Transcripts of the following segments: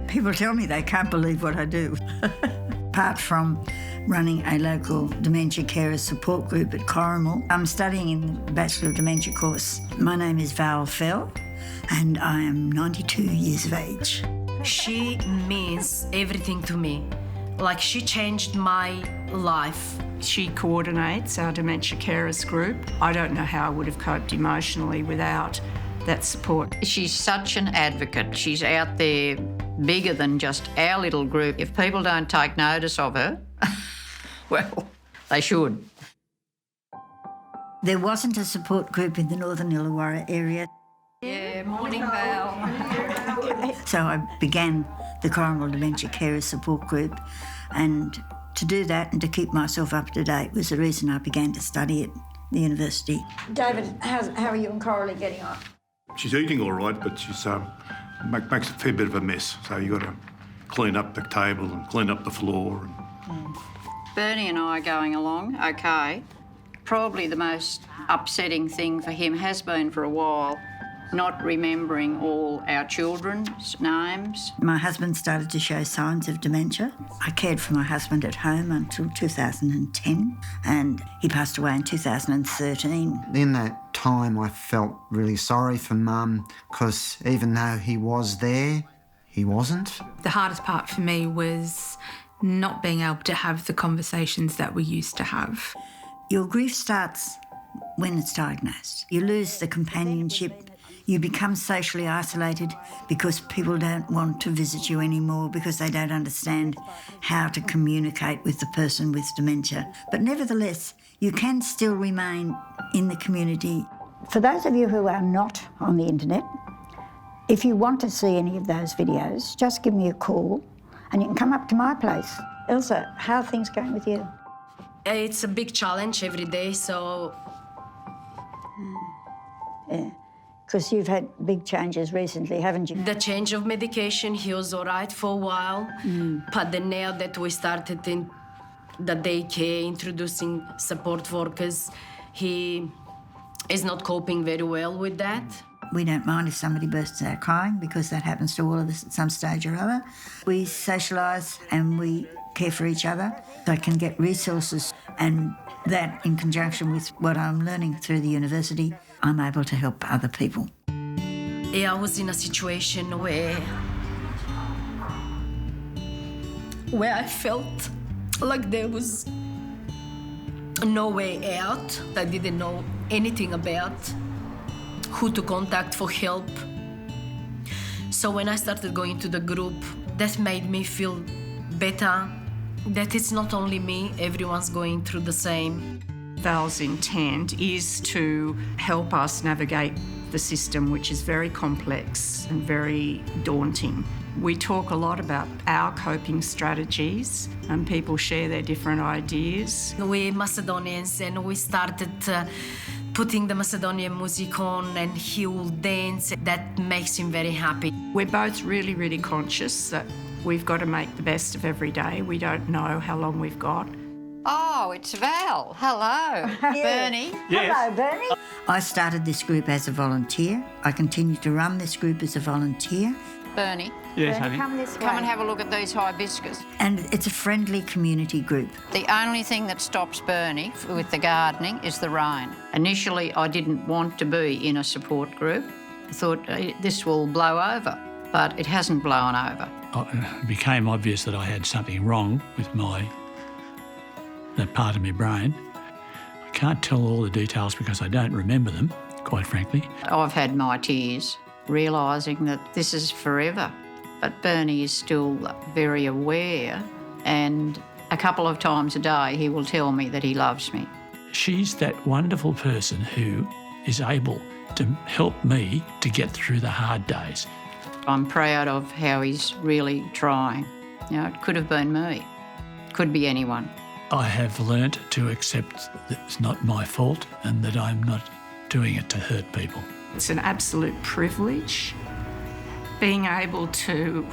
People tell me they can't believe what I do. Apart from running a local dementia carer support group at Corrimal, I'm studying in the Bachelor of Dementia course. My name is Val Fell and I am 92 years of age. She means everything to me. Like, she changed my life. She coordinates our dementia carers group. I don't know how I would have coped emotionally without that support. She's such an advocate. She's out there bigger than just our little group. If people don't take notice of her, well, they should. There wasn't a support group in the Northern Illawarra area. Yeah, morning, Val. So I began the Corrimal Dementia Carers Support Group, and to do that and to keep myself up to date was the reason I began to study at the university. David, how are you and Coralie getting on? She's eating all right, but she's makes a fair bit of a mess. So you've got to clean up the table and clean up the floor. Bernie and I are going along okay. Probably the most upsetting thing for him has been for a while not remembering all our children's names. My husband started to show signs of dementia. I cared for my husband at home until 2010, and he passed away in 2013. In that time, I felt really sorry for Mum because even though he was there, he wasn't. The hardest part for me was not being able to have the conversations that we used to have. Your grief starts when it's diagnosed. You lose the companionship. You become socially isolated because people don't want to visit you anymore because they don't understand how to communicate with the person with dementia. But nevertheless, you can still remain in the community. For those of you who are not on the internet, if you want to see any of those videos, just give me a call and you can come up to my place. Elsa, how are things going with you? It's a big challenge every day, so... Yeah, because you've had big changes recently, haven't you? The change of medication, he was all right for a while, but then now that we started in the daycare, introducing support workers, he is not coping very well with that. We don't mind if somebody bursts out crying because that happens to all of us at some stage or other. We socialise and we care for each other. I can get resources, and that in conjunction with what I'm learning through the university, I'm able to help other people. Yeah, I was in a situation where I felt like there was no way out. I didn't know anything about who to contact for help. So when I started going to the group, that made me feel better, that it's not only me, everyone's going through the same. Val's intent is to help us navigate the system, which is very complex and very daunting. We talk a lot about our coping strategies and people share their different ideas. We're Macedonians and we started putting the Macedonian music on and he will dance. That makes him very happy. We're both really, really conscious that we've got to make the best of every day. We don't know how long we've got. Oh, it's Val. Hello. Bernie. Yes. Hello, Bernie. I started this group as a volunteer. I continue to run this group as a volunteer. Bernie, Yes, Bernie, honey. come this way. come and have a look at these hibiscus. And it's a friendly community group. The only thing that stops Bernie with the gardening is the rain. Initially, I didn't want to be in a support group. I thought this will blow over, but it hasn't blown over. It became obvious that I had something wrong with that part of my brain. I can't tell all the details because I don't remember them, quite frankly. I've had my tears, realising that this is forever. But Bernie is still very aware, and a couple of times a day he will tell me that he loves me. She's that wonderful person who is able to help me to get through the hard days. I'm proud of how he's really trying. You know, it could have been me, could be anyone. I have learnt to accept that it's not my fault and that I'm not doing it to hurt people. It's an absolute privilege being able to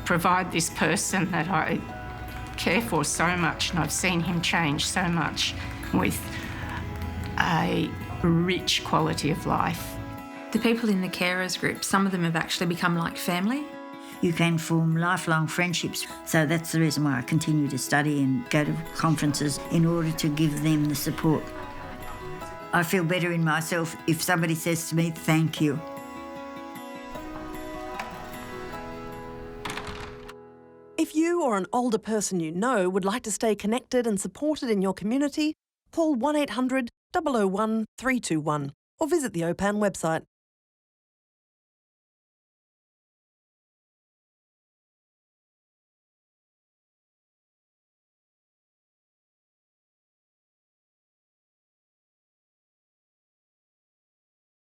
provide this person that I care for so much, and I've seen him change so much with a rich quality of life. The people in the carers group, some of them have actually become like family. You can form lifelong friendships. So that's the reason why I continue to study and go to conferences, in order to give them the support. I feel better in myself if somebody says to me, thank you. If you or an older person you know would like to stay connected and supported in your community, call 1800 001 321 or visit the OPAN website.